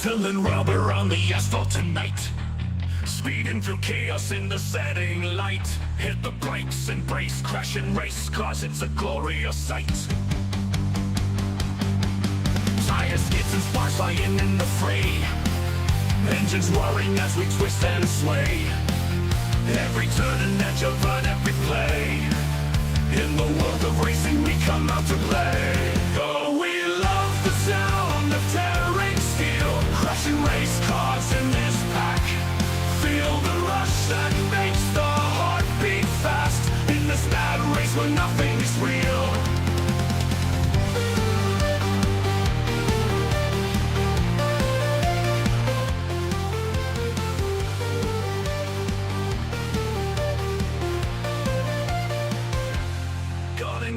rattling rubber on the asphalt tonight. Speeding through chaos in the setting light. Hit the brakes and brace, crash and race, cause it's a glorious sight. Tire skids and sparks flying in the fray. Engines roaring as we twist and sway. Every turn and edge of an epic play. In the world of racing we come out to play. Oh, we love the sound of tearing steel. Crashing race cars in this pack. Feel the rush that makes the heart beat fast. In this mad race where nothing is real.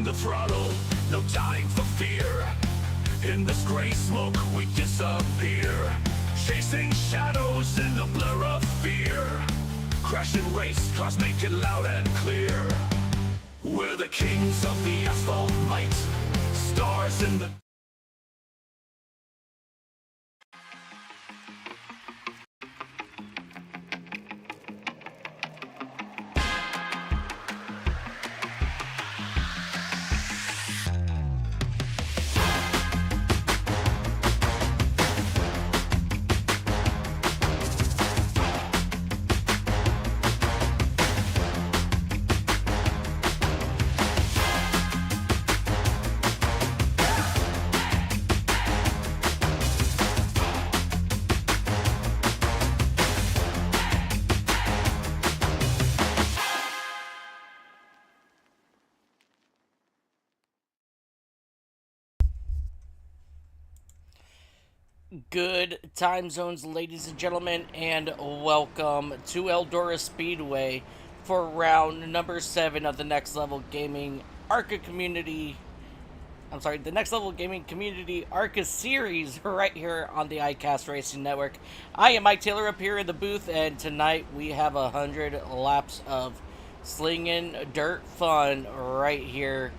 The throttle, no time for fear. In this gray smoke we disappear. Chasing shadows in the blur of fear. Crash and race cars make it loud and clear. We're the kings of the asphalt might. Stars in the Good time zones, ladies and gentlemen, and welcome to Eldora Speedway for round number 7 of the Next Level Gaming ARCA Community. The Next Level Gaming Community ARCA series right here on the iCast Racing Network. I am Mike Taylor up here in the booth, and tonight we have 100 laps of slinging dirt fun right here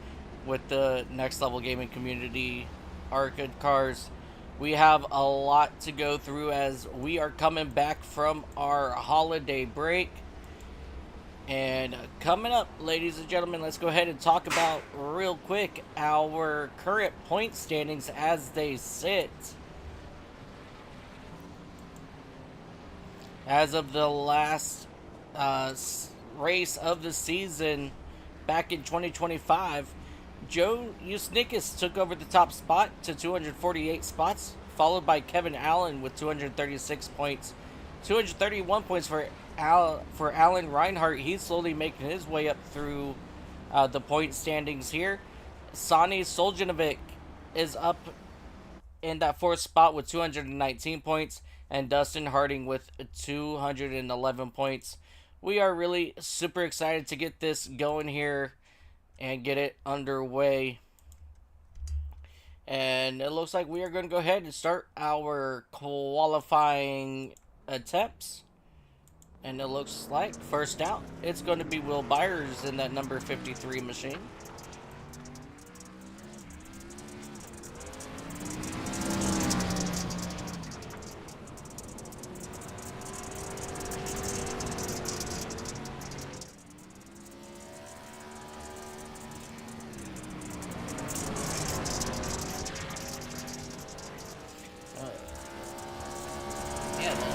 with the Next Level Gaming Community ARCA cars. We have a lot to go through as we are coming back from our holiday break. And coming up, ladies and gentlemen, let's go ahead and talk about real quick our current point standings as they sit. As of the last race of the season back in 2025, Joe Usnikis took over the top spot to 248 spots, followed by Kevin Allen with 236 points. 231 points for Alan Reinhardt. He's slowly making his way up through the point standings here. Sani Soljanovic is up in that 4th spot with 219 points, and Dustin Harding with 211 points. We are really super excited to get this going here and get it underway. And it looks like we are going to go ahead and start our qualifying attempts. And it looks like first out, it's going to be Will Byers in that number 53 machine.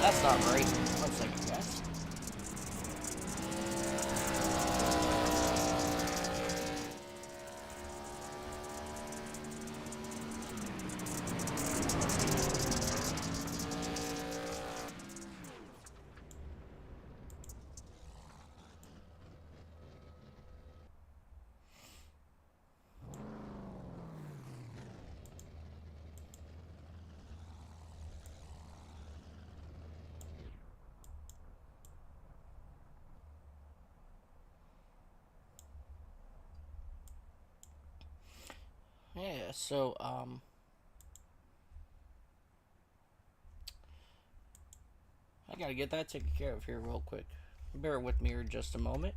That's not right. 1 second, guys. Yeah, so, I gotta get that taken care of here real quick. Bear with me for just a moment.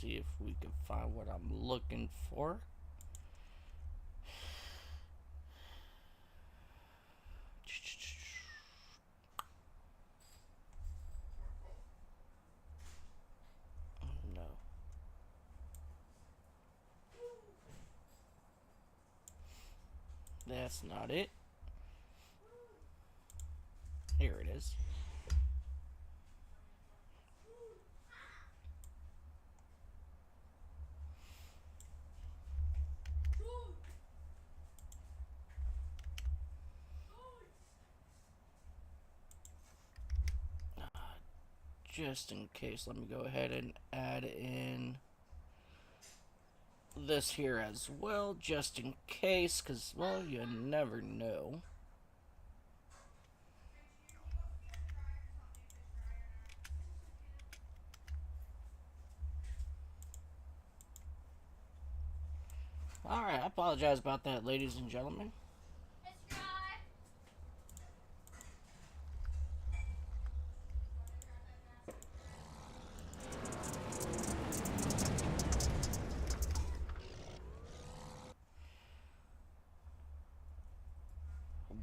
see if we can find what I'm looking for. No. That's not it. Here it is. Just in case, let me go ahead and add in this here as well, just in case, because, well, you never know. Alright, I apologize about that, ladies and gentlemen.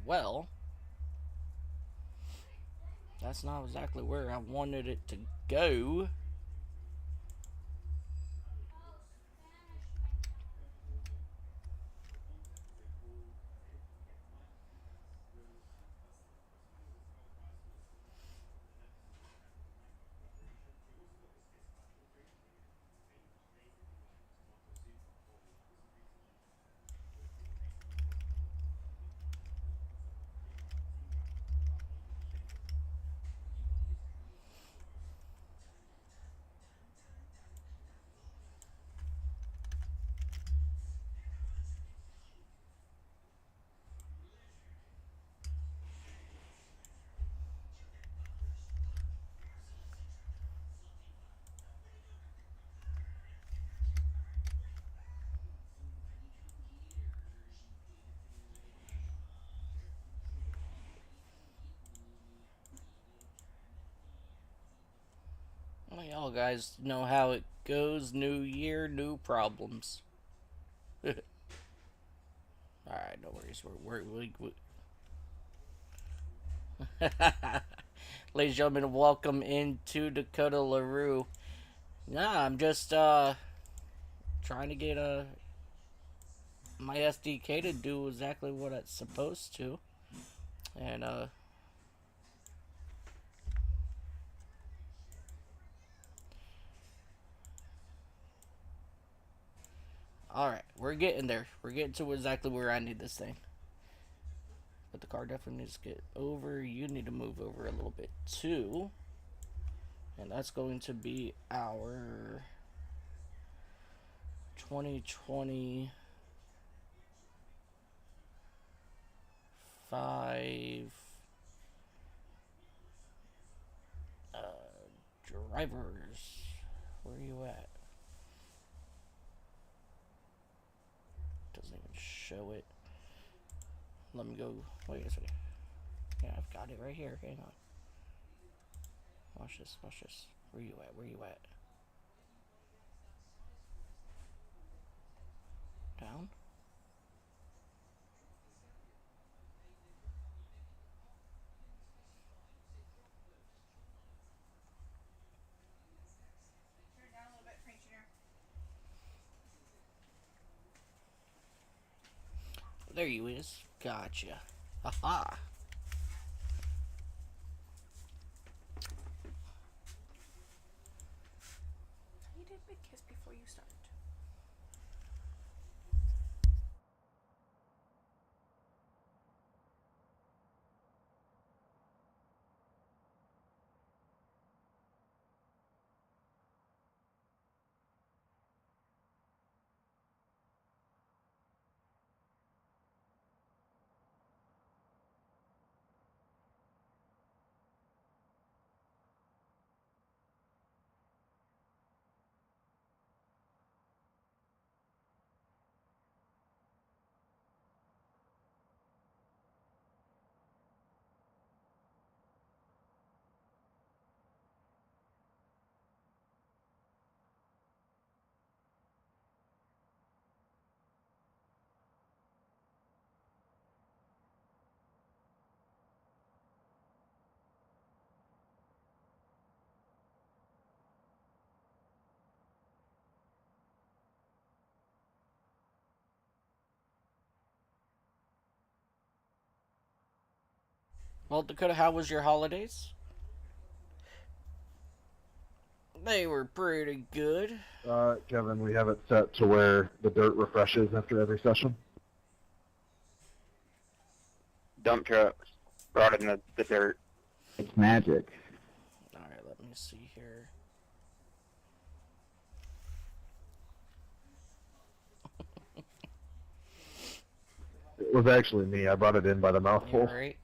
Well, that's not exactly where I wanted it to go. Well, y'all guys know how it goes. New year, new problems. Alright, no worries. Ladies and gentlemen, welcome into Dakota LaRue. Nah, I'm just trying to get my SDK to do exactly what it's supposed to. And alright, we're getting there. We're getting to exactly where I need this thing. But the car definitely needs to get over. You need to move over a little bit too. And that's going to be our 2025 drivers. Where are you at? Doesn't even show it. Let me go. Wait a second. Yeah, I've got it right here. Hang on. Watch this. Watch this. Where you at? Where you at? Down? There you is. Gotcha. Haha. You did big kiss before you start. Well, Dakota, how was your holidays? They were pretty good. Kevin, we have it set to where the dirt refreshes after every session. Dump trucks brought in the dirt. It's magic. Alright, let me see here. It was actually me. I brought it in by the mouthful. Right.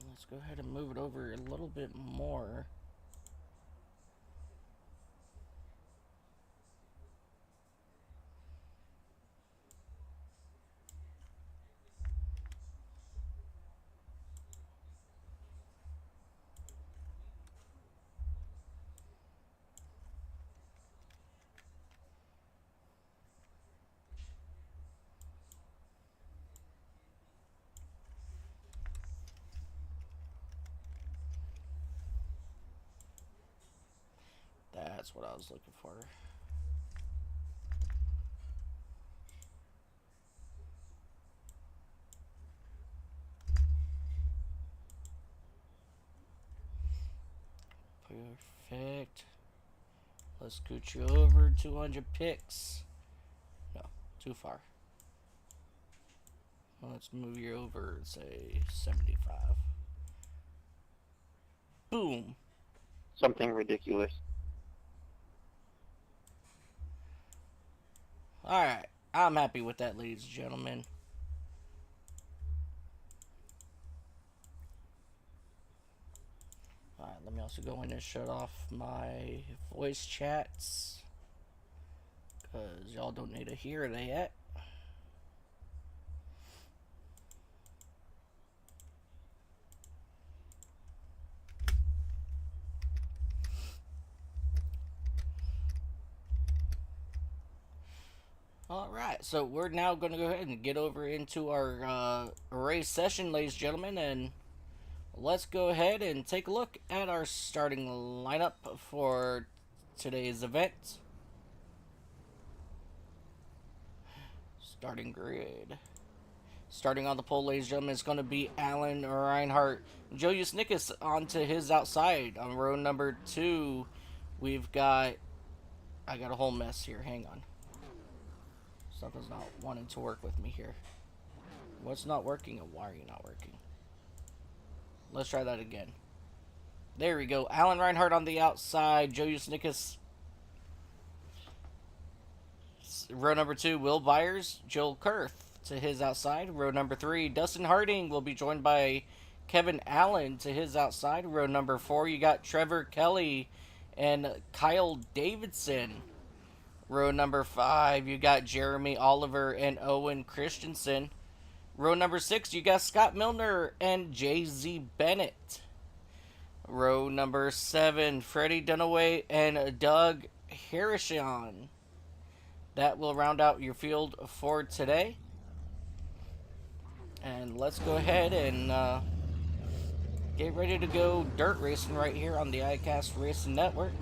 Let's go ahead and move it over a little bit more. That's what I was looking for. Perfect. Let's scoot you over 200 picks. No, too far. Let's move you over, say, 75. Boom. Something ridiculous. Alright, I'm happy with that, ladies and gentlemen. Alright, let me also go in and shut off my voice chats, because y'all don't need to hear that yet. Alright, so we're now going to go ahead and get over into our race session, ladies and gentlemen, and let's go ahead and take a look at our starting lineup for today's event. Starting grid. Starting on the pole, ladies and gentlemen, is going to be Alan Reinhardt. Julius Nickus onto his outside. On row number 2, we've got... I got a whole mess here. Hang on. Something's not wanting to work with me here. What's not working and why are you not working? Let's try that again. There we go. Alan Reinhardt on the outside. Julius Nickus. Row number 2, Will Byers. Joel Kurth to his outside. Row number 3, Dustin Harding will be joined by Kevin Allen to his outside. Row number 4, you got Trevor Kelly and Kyle Davidson. Row number 5, you got Jeremy Oliver and Owen Christensen. Row number 6, you got Scott Milner and Jay-Z Bennett. Row number 7, Freddie Dunaway and Doug Harrison. That will round out your field for today. And let's go ahead and get ready to go dirt racing right here on the iCast Racing Network.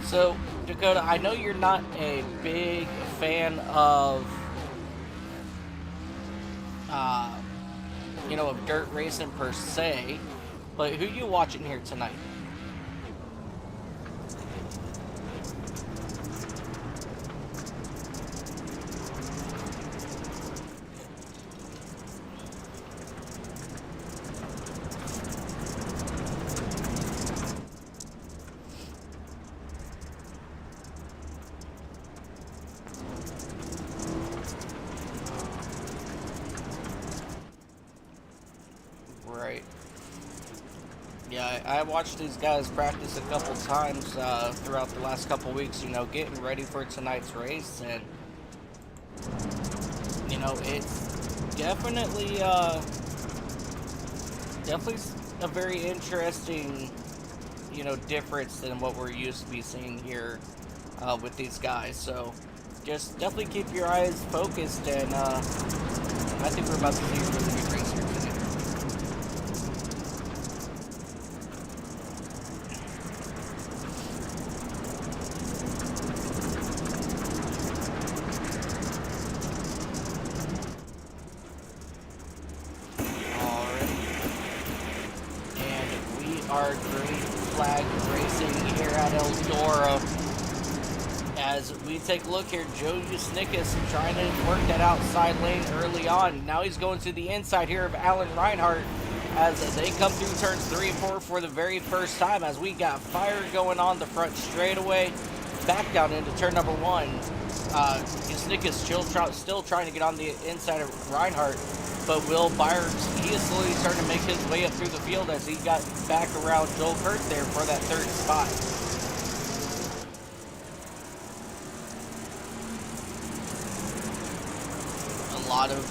So, Dakota, I know you're not a big fan of, of dirt racing per se, but who you watching here tonight? Right. Yeah, I watched these guys practice a couple times throughout the last couple weeks, getting ready for tonight's race, and, it's definitely a very interesting, difference than what we're used to be seeing here with these guys, so just definitely keep your eyes focused, and I think we're about to see a really good race here today. our green flag racing here at Eldora. As we take a look here, Joe Usnickus trying to work that outside lane early on. Now he's going to the inside here of Alan Reinhardt as they come through turns 3 and 4 for the very first time, as we got fire going on the front straightaway. Back down into turn number 1. Usnickus still trying to get on the inside of Reinhardt, but Will Byers, he is slowly starting to make his way up through the field as he got back around Joel Kurt there for that 3rd spot. A lot of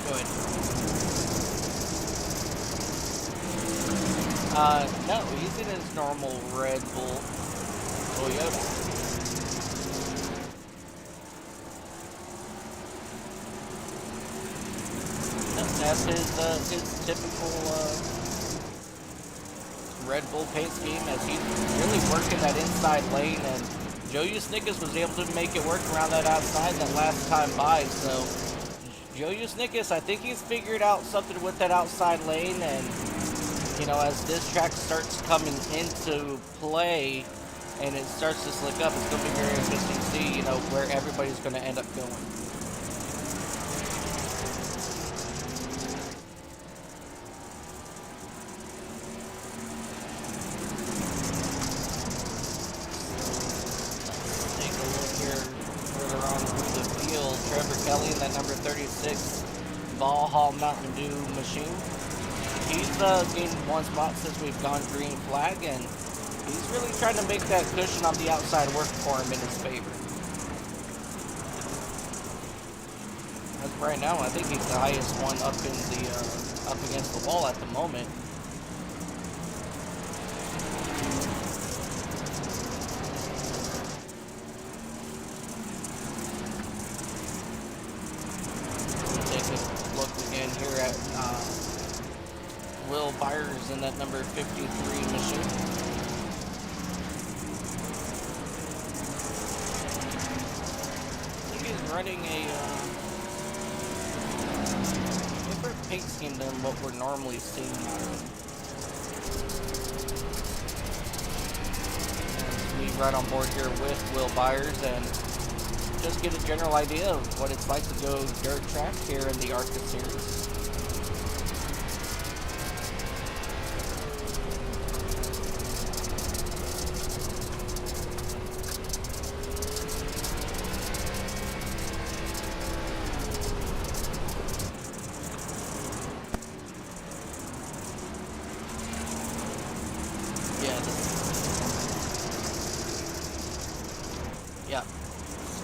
good. No, he's in his normal Red Bull Toyota. That's his typical Red Bull paint scheme, as he's really working that inside lane, and Joe Usnickus was able to make it work around that outside that last time by. So Joe Usnickus, I think he's figured out something with that outside lane, and you know, as this track starts coming into play and it starts to slick up, it's going to be very interesting to see, you know, where everybody's going to end up going. Kelly in that number 36 Valhalla Mountain Dew machine. He's gained 1 spot since we've gone green flag, and he's really trying to make that cushion on the outside work for him in his favor. As of right now, I think he's the highest one up in the up against the wall at the moment. Here at Will Byers in that number 53 machine. I think he's running a different paint scheme than what we're normally seeing here. As we ride on board here with Will Byers and just get a general idea of what it's like to go dirt track here in the ARCA series.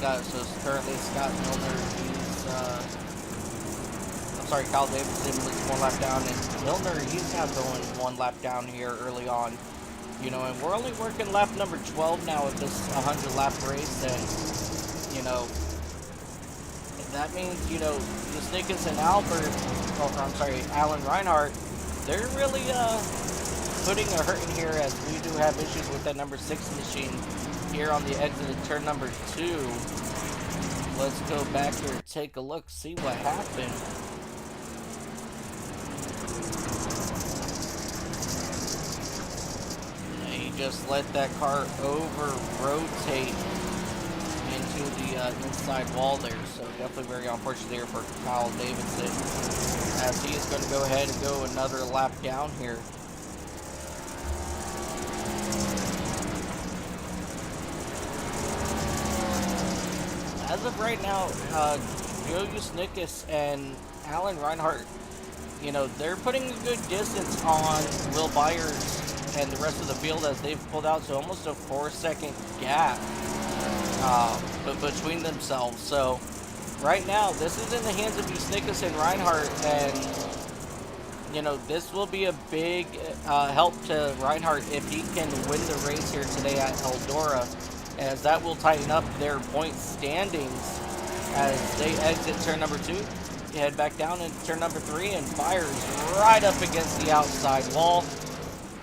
Yeah, so currently Scott Milner, he's, I'm sorry, Kyle Davidson was 1 lap down, and Milner, he's now going 1 lap down here early on. You know, and we're only working lap number 12 now at this 100 lap race, and, you know, that means, you know, Usnickus and Alan Reinhardt, they're really, putting a hurt in here, as we do have issues with that number 6 machine here on the exit of turn number 2. Let's go back here and take a look, see what happened. And he just let that car over-rotate into the inside wall there, so definitely very unfortunate there for Kyle Davidson, as he is going to go ahead and go another lap down here. As of right now, Joe Usnickus and Alan Reinhardt, you know, they're putting a good distance on Will Byers and the rest of the field, as they've pulled out to almost a 4-second gap but between themselves. So right now, this is in the hands of Usnickus and Reinhardt, and you know, this will be a big help to Reinhardt if he can win the race here today at Eldora, as that will tighten up their point standings as they exit turn number 2, head back down into turn number 3, and fires right up against the outside wall,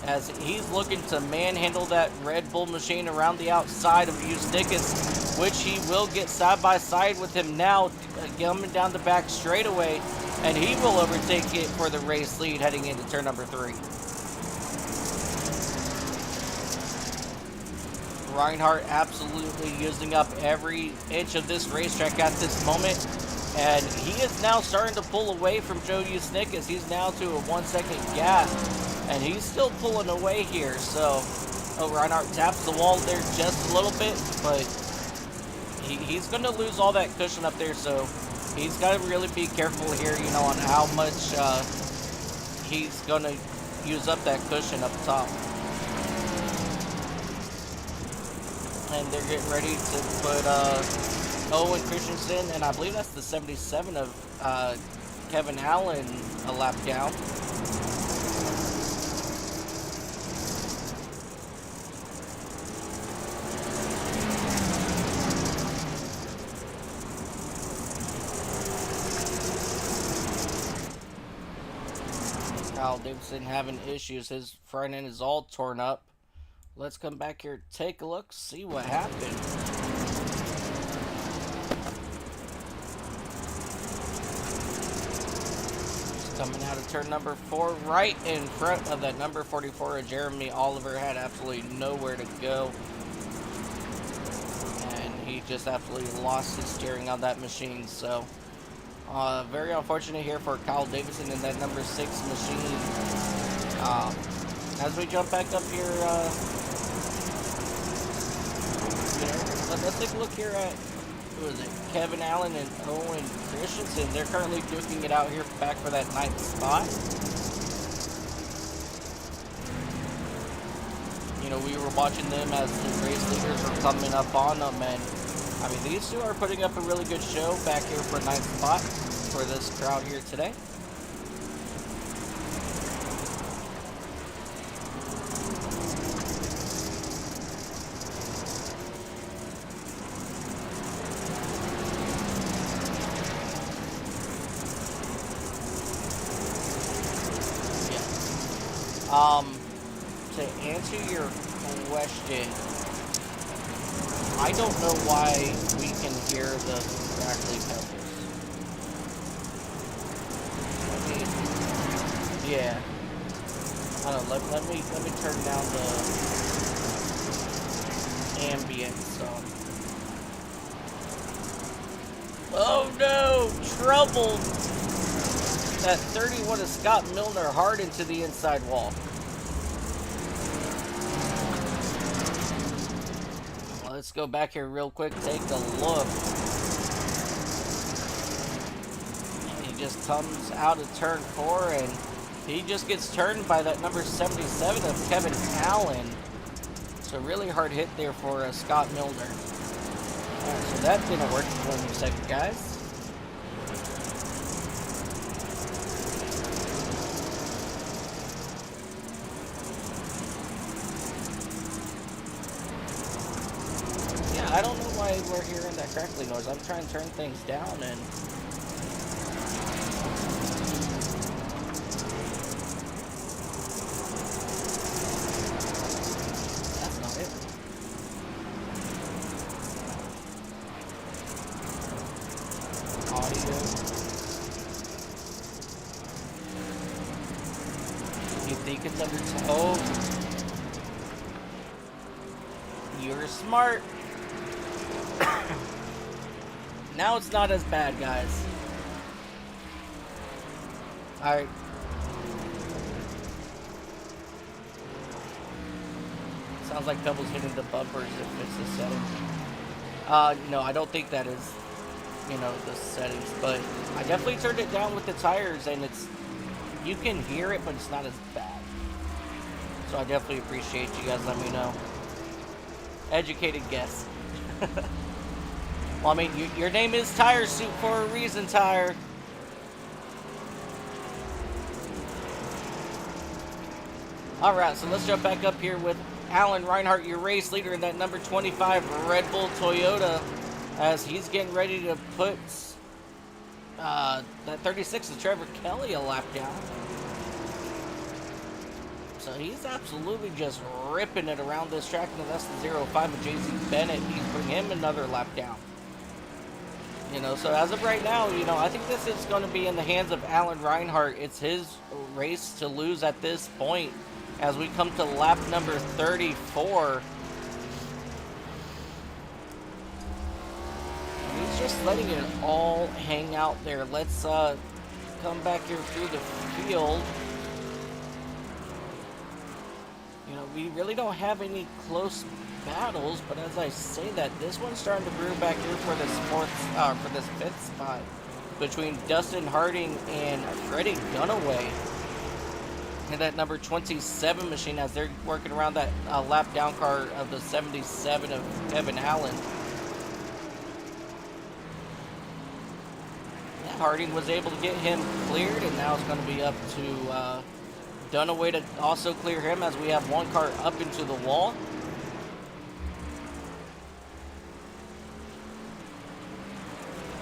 as he's looking to manhandle that Red Bull machine around the outside of Usnickus, which he will get side by side with him now, coming down the back straightaway, and he will overtake it for the race lead heading into turn number 3. Reinhardt absolutely using up every inch of this racetrack at this moment. And he is now starting to pull away from Joe Usnick as he's now to a 1 second gap. And he's still pulling away here. So, Reinhardt taps the wall there just a little bit. But he's going to lose all that cushion up there. So, he's got to really be careful here, you know, on how much he's going to use up that cushion up top. And they're getting ready to put Owen Christensen, and I believe that's the 77 of Kevin Allen, a lap down. Kyle Davidson having issues. His front end is all torn up. Let's come back here, take a look, see what happened. Just coming out of turn number 4, right in front of that number 44. Jeremy Oliver had absolutely nowhere to go. And he just absolutely lost his steering on that machine. So, very unfortunate here for Kyle Davidson in that number 6 machine. As we jump back up here, let's take a look here at, who is it, Kevin Allen and Owen Christensen. They're currently duking it out here back for that 9th spot. You know, we were watching them as the race leaders were coming up on them, and I mean, these two are putting up a really good show back here for 9th spot for this crowd here today. To answer your question, I don't know why we can hear the crackly pebbles. Yeah. I don't know, let me turn down the ambience. Oh no! Trouble! That 31 of Scott Milner hard into the inside wall. Well, let's go back here real quick, take a look. And he just comes out of turn 4 and he just gets turned by that number 77 of Kevin Allen. It's a really hard hit there for Scott Milner. Alright, so that didn't work for 1 second, guys. I don't know why we're hearing that crackling noise. I'm trying to turn things down and... That's not it. Audio. You think it's under... Oh. You're smart. Now it's not as bad, guys. Alright. Sounds like Double's hitting the bumpers if it's the setting. No, I don't think that is, you know, the settings, but I definitely turned it down with the tires, and it's, you can hear it, but it's not as bad. So I definitely appreciate you guys letting me know. Educated guess. Well, I mean, your name is Tire Soup for a reason, Tire. Alright, so let's jump back up here with Alan Reinhardt, your race leader in that number 25 Red Bull Toyota, as he's getting ready to put that 36 of Trevor Kelly a lap down. So he's absolutely just ripping it around this track, and that's the 05 of JZ Bennett. He's putting him another lap down. You know, so as of right now, you know, I think this is going to be in the hands of Alan Reinhardt. It's his race to lose at this point as we come to lap number 34. he's just letting it all hang out there. Let's come back here through the field. You know, we really don't have any close battles, but as I say that, this one's starting to brew back here for this fifth spot between Dustin Harding and Freddie Dunaway and that number 27 machine as they're working around that lap down car of the 77 of Kevin Allen. Yeah, Harding was able to get him cleared, and now it's going to be up to Dunaway to also clear him as we have one car up into the wall.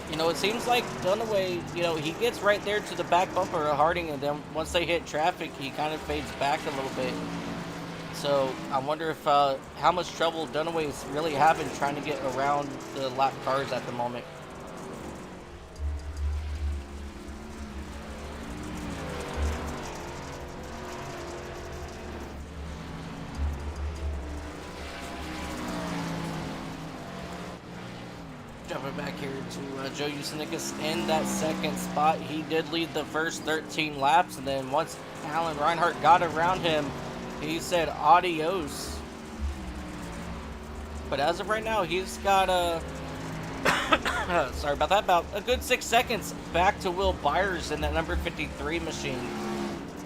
You know, it seems like Dunaway, you know, he gets right there to the back bumper of Harding, and then once they hit traffic, he kind of fades back a little bit. So I wonder if how much trouble Dunaway is really having trying to get around the lap cars at the moment. Jumping back here to Joe Usenicus in that second spot. He did lead the first 13 laps, and then once Alan Reinhart got around him, he said adios. But as of right now, he's got sorry about that, about a good 6 seconds back to Will Byers in that number 53 machine.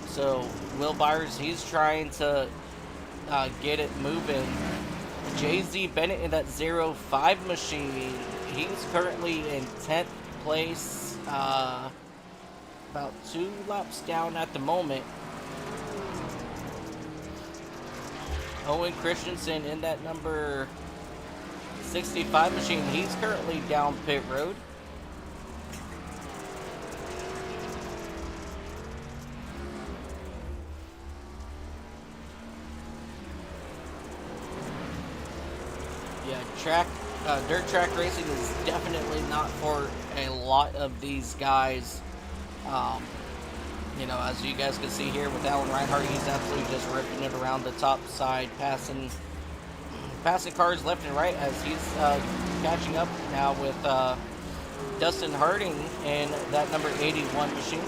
So Will Byers, he's trying to get it moving. JZ Bennett in that 05 machine, he's currently in 10th place, about 2 laps down at the moment. Owen Christensen in that number 65 machine, he's currently down pit road. Yeah, dirt track racing is definitely not for a lot of these guys. You know, as you guys can see here with Alan Reinhart, he's absolutely just ripping it around the top side, passing cars left and right as he's catching up now with Dustin Harding in that number 81 machine.